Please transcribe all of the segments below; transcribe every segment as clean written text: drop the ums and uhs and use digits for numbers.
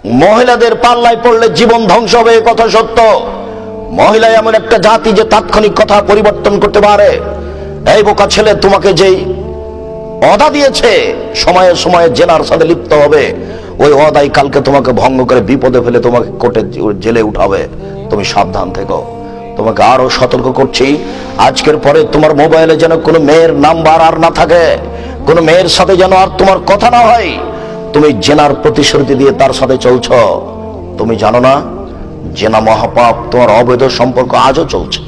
মহিলাদের পাল্লায় পড়লে জীবন ধ্বংস হবে, কথা সত্য। মহিলা এমন একটা জাতি যে তাৎক্ষণিক কথা পরিবর্তন করতে পারে। এই বোকা ছেলে, তোমাকে যেই ওয়াদা দিয়েছে সময়ে সময়ে জেনার সাথে লিপ্ত হবে, ওই ওয়াদাই কালকে তোমাকে ভঙ্গ করে বিপদে ফেলে তোমাকে কোর্টে জেলে উঠাবে। তুমি সাবধান থেকো। তোমাকে আরো সতর্ক করছি, আজকের পরে তোমার মোবাইলে যেন কোনো মেয়ের নাম্বার আর না থাকে, কোনো মেয়ের সাথে যেন আর তোমার কথা না হয়। তুমি জেনার প্রতিশ্রুতি দিয়ে তার সাথে চলছ। তুমি জানো না জেনা মহাপাপ, তোমার অবৈধ সম্পর্ক আজও চলছে।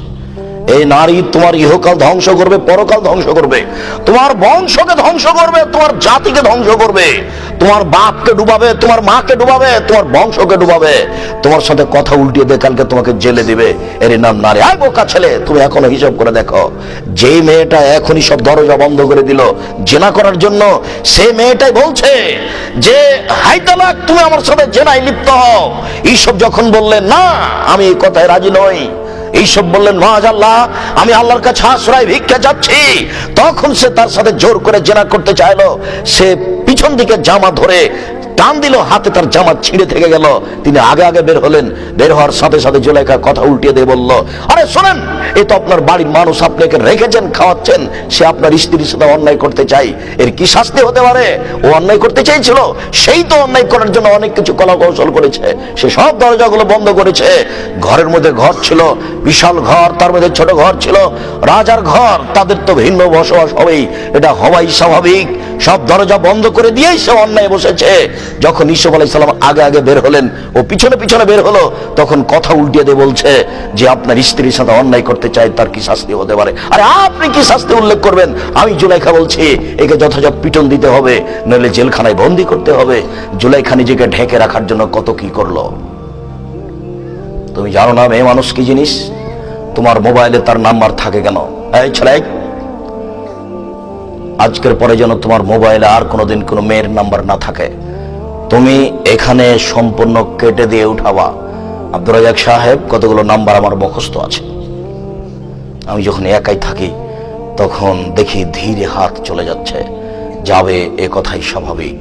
এই নারী তোমার ইহকাল ধ্বংস করবে, পরকাল ধ্বংস করবে, তোমার বংশকে ধ্বংস করবে, তোমার জাতিকে ধ্বংস করবে, তোমার বাপকে ডুবাবে, তোমার মাকে ডুবাবে, তোমার বংশকে ডুবাবে, তোমার সাথে কথা উল্টিয়ে দিয়ে কালকে তোমাকে জেলে দিবে। এর নাম নারী। আয় বোকা ছেলে, তুমি এখনো হিসাব করে দেখো, যেই মেয়েটা এখনই সব দরজা বন্ধ করে দিল জেনা করার জন্য, সেই মেয়েটাই বলছে যে হাই তালাক, তুমি আমার সাথে জেনায় লিপ্ত হও। এইসব যখন বললেন না আমি এই কথায় রাজি নই, এইসব বললেন মাআল্লাহ আমি আল্লাহর কাছে আশ্রয় ভিক্ষা চাচ্ছি, তখন সে তার সাথে জোর করে জেনা করতে চাইলো। সে পিছন দিকে জামা ধরে টান দিল, হাতে তার জামা ছিঁড়ে থেকে গেল। তিনি আগে আগে বের হলেন। বের হওয়ার সাথে সাথে জুলাইখা কথা উল্টিয়ে দিয়ে বলল, আরে শোনেন, এ তো আপনার বাড়ির মানুষ, আপনাকে রেখেছেন, খাওয়াচ্ছেন, সে আপনার স্ত্রীর সাথে অন্যায় করতে চাই, এর কি শাস্তি হতে পারে? ও অন্যায় করতে চাইছিল, সেই তো অন্যায় করার জন্য অনেক কিছু কলা কৌশল করেছে। সে সব দরজাগুলো বন্ধ করেছে। ঘরের মধ্যে ঘর ছিল, বিশাল ঘর, তার মধ্যে ছোট ঘর ছিল, রাজার ঘর, তাদের তো ভিন্ন বসবাস হবেই, এটা হওয়াই স্বাভাবিক। সব দরজা বন্ধ করে দিয়েই সে অন্যায় বসেছে। যখন ইউসুফ আলাইহিস সালাম আগে আগে বের হলেন, ও পিছনে পিছনে বের হলো, তখন কথা উল্টিয়ে দিয়ে বলছে যে আপনার স্ত্রীর সাথে অন্যায় করতে চাই, তার কি শাস্তি হতে পারে? আরে আপনি কি শাস্তি উল্লেখ করবেন? আমি জুলাইখা বলছি একে যথাযথ পিটন দিতে হবে, নইলে জেলখানায় বন্দি করতে হবে। জুলাইখা নিজেকে ঢেকে রাখার জন্য কত কি করলো। তুমি জানো না মেয়ে মানুষ কি জিনিস? তোমার মোবাইলে তার নাম্বার থাকে কেন? এই ছেলে, আজকের পরে যেন তোমার মোবাইলে আর কোনোদিন কোনো মেয়ের নাম্বার না থাকে। তুমি এখানে সম্পূর্ণ কেটে দিয়ে উঠাবা। আব্দুর রাজ্জাক সাহেব, কতগুলো নাম্বার আমার মুখস্থ আছে। আমি যখন একাই থাকি তখন দেখি ধীরে হাত চলে যাচ্ছে, যাবে এ কথাই স্বাভাবিক।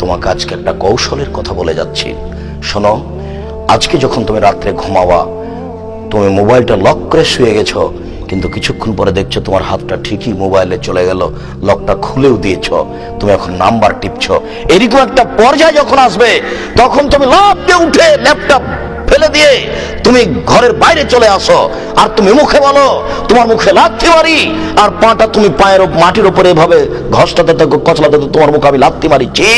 তোমাকে আজকে একটা কৌশলের কথা বলে যাচ্ছি, শোনো। আজকে যখন তুমি রাত্রে ঘুমাবা, তুমি মোবাইলটা লক করে শুয়ে গেছো, কিন্তু কিছুক্ষণ পরে দেখছো তোমার হাতটা ঠিকই মোবাইলে চলে গেল, লকটা খুলেও দিয়েছো, তুমি এখন নাম্বার টিপছো। এরকম একটা পর্যায়ে যখন আসবে, তখন তুমি লাফ দিয়ে উঠে ল্যাপটপ ফেলে দিয়ে তুমি ঘরের বাইরে চলে আসো, আর তুমি মুখে বলো, তোমার মুখে লাথি মারি, আর পাটা তুমি পায়ের মাটির উপরে এভাবে ঘষটাতে কচলাতে, তোমার মুখে আমি লাথি মারি, ছি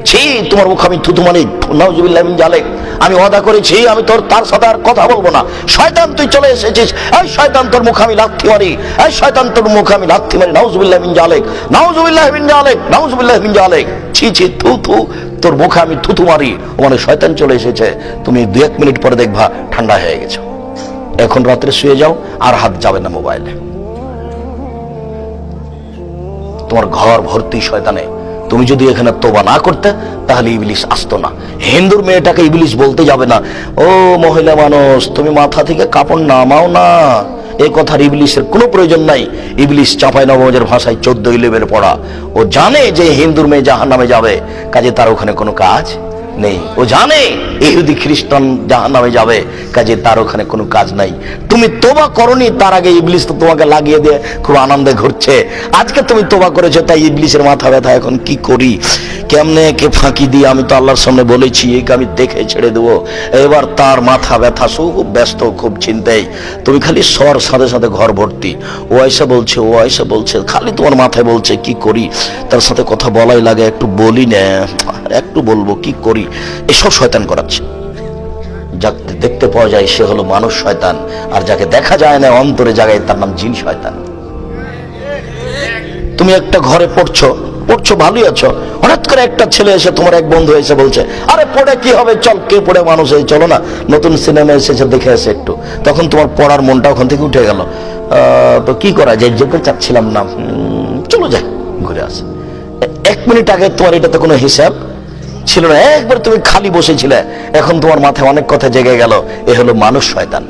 ছি, তোমার মুখে আমি থুতু মারি, নাউজুবিল্লাহ মিন জালিক, আমি ওয়াদা করেছি আমি তার সাথে আর কথা বলবো না। শয়তান তুই চলে এসেছিস, এই শয়তান তোর মুখে আমি লাথি মারি, এই শয়তান তোর মুখে আমি লাথি মারি, নাউজুবিল্লাহ মিন জালিক, নাউজুবিল্লাহ মিন জালিক, নাউজুবিল্লাহ মিন জালিক, ছি ছি, থু থু, তোর মুখে আমি থুতু মারি, মানে শয়তান চলে এসেছে। তুমি 2-1 মিনিট পরে দেখবা ঠান্ডা হয়ে গেছে। এখন রাত্রে শুয়ে যাও, আর হাত যাবে না মোবাইলে। তোমার ঘর ভর্তি শয়তানে। তুমি যদি এখানে তোবা না করতে, তাহলে ইবলিশ আসতো না। হিন্দুর মেয়েটাকে ইবলিশ বলতে যাবে না। ও মহিলা মানুষ, তুমি মাথা থেকে কাপড় নামাও না, এই কথার ইবলিশের কোনো প্রয়োজন নাই। ইবলিশ চাঁপাইনবাবগঞ্জের ভাষায় 14 লেভেলে পড়া। ও জানে যে হিন্দুর মেয়ে জাহান্নামে যাবে, কাজে তার ওখানে কোনো কাজ নেই। ও জানে ইহুদি খ্রিস্টান জাহান্নামে যাবে, কাজে তার ওখানে কোনো কাজ নাই। তুমি তোবা করনি, তার আগে ইবলিশ তো তোমাকে লাগিয়ে দিয়ে খুব আনন্দে ঘুরছে। আজকে তুমি তোবা করেছো, তাই ইবলিশের মাথা ব্যথা। এখন কি করি, কেমনে কে ফাঁকি দিয়ে? আমি তো আল্লাহর সামনে বলেছি একে আমি দেখে ছেড়ে দেবো। এবার তার মাথা ব্যথা, খুব ব্যস্ত, খুব চিন্তায়। তুমি খালি সর, সাথে সাথে ঘর ভর্তি। ও আয়সা বলছে, ও আয়সা বলছে, খালি তোমার মাথায় বলছে কি করি। তার সাথে কথা বলাই লাগে, একটু বলি না, একটু বলবো, কি করি। এসব শয়তান করাচ্ছে। যাকে দেখতে পাওয়া যায় সে হলো মানুষ শয়তান, আর যাকে দেখা যায় না অন্তরে জায়গায়, তার নাম জিন শয়তান। তুমি একটা ঘরে পড়ছো ভালোই আছো, হঠাৎ করে একটা ছেলে এসে, তোমার এক বন্ধু এসে বলছে, আরে পড়ে কি হবে, চল, কে পড়ে মানুষ, এই চলো না নতুন সিনেমা এসেছে, দেখে আসে একটু। তখন তোমার পড়ার মনটা ওখান থেকে উঠে গেল। তো কি করা যায়, যেতে চাচ্ছিলাম না, চলো যাই ঘুরে আসে। 1 মিনিট আগে তোমার এটাতে কোনো হিসাব ছিল না, একবার তুমি খালি বসেছিলে, এখন তোমার মাথায় অনেক কথা জেগে গেল। এ হলো মানুষ শয়তান।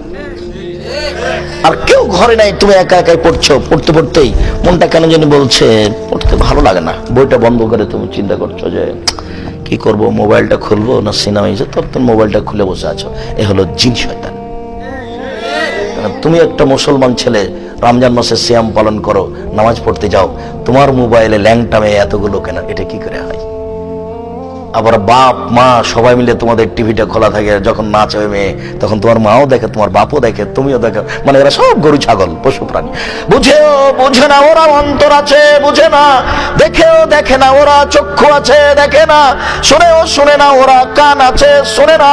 আর কেউ ঘরে নাই, তুমি একা একাই পড়ছো, পড়তে পড়তেই মনটা কেন জানি বলছে পড়তে ভালো লাগে না। বইটা বন্ধ করে তুমি চিন্তা করছো যে কি কি করব, মোবাইলটা খুলবো না সিনেমা? তখন মোবাইলটা খুলে বসে আছো, এ হলো জিন শয়তান। তুমি একটা মুসলমান ছেলে, রমজান মাসে সিয়াম পালন করো, নামাজ পড়তে যাও, তোমার মোবাইলে ল্যাংটা মেয়ে এতগুলো কেন? এটা কি করে হয়? আবার বাপ মা সবাই মিলে তোমাদের টিভিটা খোলা থাকে, যখন নাচ হবে মেয়ে তখন তোমার মাও দেখে, তোমার বাপও দেখে, তুমিও দেখো। মানে এরা সব গরু ছাগল পশু প্রাণী। বুঝে না ওরা অন্তর আছে, বুঝে না। দেখেও দেখে না ওরা চক্ষু আছে, দেখে না। শুনেও শুনে না ওরা কান আছে, শুনে না।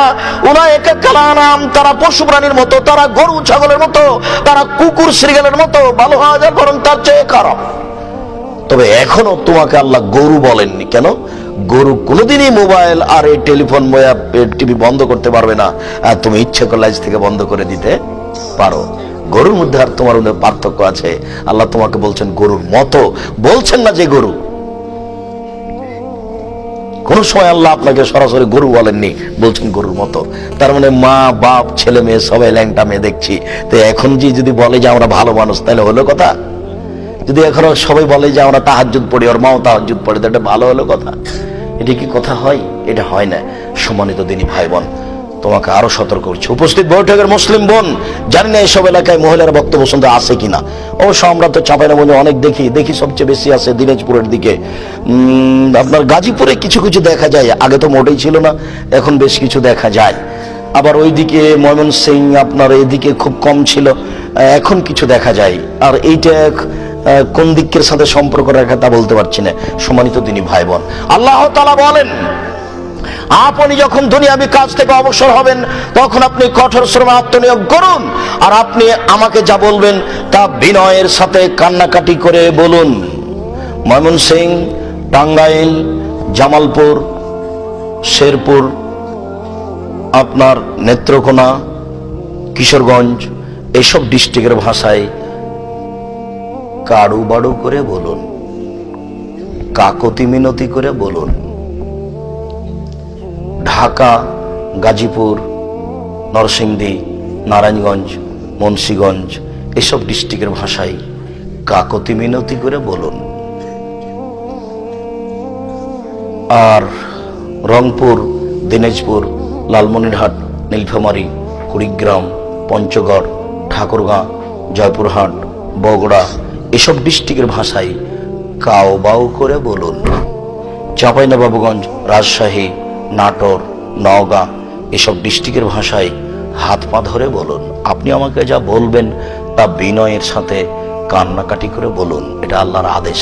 উলায়েকা কালানাম, তারা পশু প্রাণীর মতো, তারা গরু ছাগলের মতো, তারা কুকুর শ্রীগালের মতো, ভালো হওয়া যায় বরং তার চেয়ে খারাপ। তবে এখনো তোমাকে আল্লাহ গরু বলেননি। কেন? গরু কোনোদিনই মোবাইল আর এই টেলিফোন টিভি বন্ধ করতে পারবে না, আর তুমি ইচ্ছে করলে আজ থেকে বন্ধ করে দিতে পারো। গরুর মধ্যে আর তোমার মধ্যে পার্থক্য আছে। আল্লাহ তোমাকে বলছেন গরুর মতো, বলছেন না যে গরু। কোন সময় আল্লাহ আপনাকে সরাসরি গরু বলেননি, বলছেন গরুর মতো। তার মানে মা বাপ ছেলে মেয়ে সবাই ল্যাংটা মেয়ে দেখছি। তো এখন যদি বলে যে আমরা ভালো মানুষ, তাহলে হলো কথা? যদি এখনো সবাই বলে যে আমরা তাহাজ্জুদ পড়ি, ওর মাও তাহাজ্জুদ পড়ে, তো এটা ভালো হলো কথা? এটা কি কথা হয়? এটা হয় না। সম্মানিত দিনী ভাই বোন, তোমাকে আরো সতর্ক করছি। উপস্থিত বৈঠকের মুসলিম বোন, জানি না এইসব এলাকায় মহিলার বক্তব্য শুনতে আছে কিনা। অবশ্য আমরা তো চাঁপাইনবাবগঞ্জে অনেক দেখি সবচেয়ে বেশি আছে দিনাজপুরের দিকে। আপনার গাজীপুরে কিছু কিছু দেখা যায়, আগে তো মোটেই ছিল না, এখন বেশ কিছু দেখা যায়। আবার ওইদিকে ময়মনসিংহ, আপনার এদিকে খুব কম ছিল, এখন কিছু দেখা যায়। আর এইটা কোন দিকের সাথে সম্পর্ক রাখা তা বলতে পারছি না। সম্মানিত দিনী ভাই বোন, আল্লাহ তাআলা বলেন, আপনি যখন দুনিয়াবি কাজ থেকে অবসর হবেন তখন আপনি কঠোর শ্রমে আত্মনিয়োগ করুন, আর আপনি আমাকে যা বলবেন তা বিনয়ের সাথে কান্নাকাটি করে বলুন। ময়মনসিংহ, টাঙ্গাইল, জামালপুর, শেরপুর, আপনার নেত্রকোনা, কিশোরগঞ্জ, এসব ডিস্ট্রিক্টের ভাষায় কাড়ু বাড়ু করে বলুন, কাকতি মিনতি করে বলুন। ঢাকা, গাজীপুর, নরসিংদী, নারায়ণগঞ্জ, মুন্সিগঞ্জ, এসব ডিস্ট্রিক্টের ভাষায় কাকতি মিনতি করে বলুন। আর রংপুর, দিনাজপুর, লালমনিরহাট, নীলফামারী, কুড়িগ্রাম, পঞ্চগড়, ঠাকুরগাঁ, জয়পুরহাট, বগুড়া, এসব ডিস্ট্রিক্টের ভাষায় কাও বাউ করে বলুন। চাঁপাইনবাবগঞ্জ, রাজশাহী, নাটোর, নওগাঁ, এসব ডিস্ট্রিক্টের ভাষায় হাত পা ধরে বলুন। আপনি আমাকে যা বলবেন তা বিনয়ের সাথে কান্নাকাটি করে বলুন। এটা আল্লাহর আদেশ।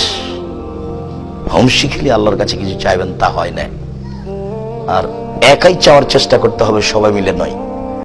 হোম শিখলে আল্লাহর কাছে কিছু চাইবেন তা হয় না। আর একাই চাওয়ার চেষ্টা করতে হবে, সবাই মিলে নয়।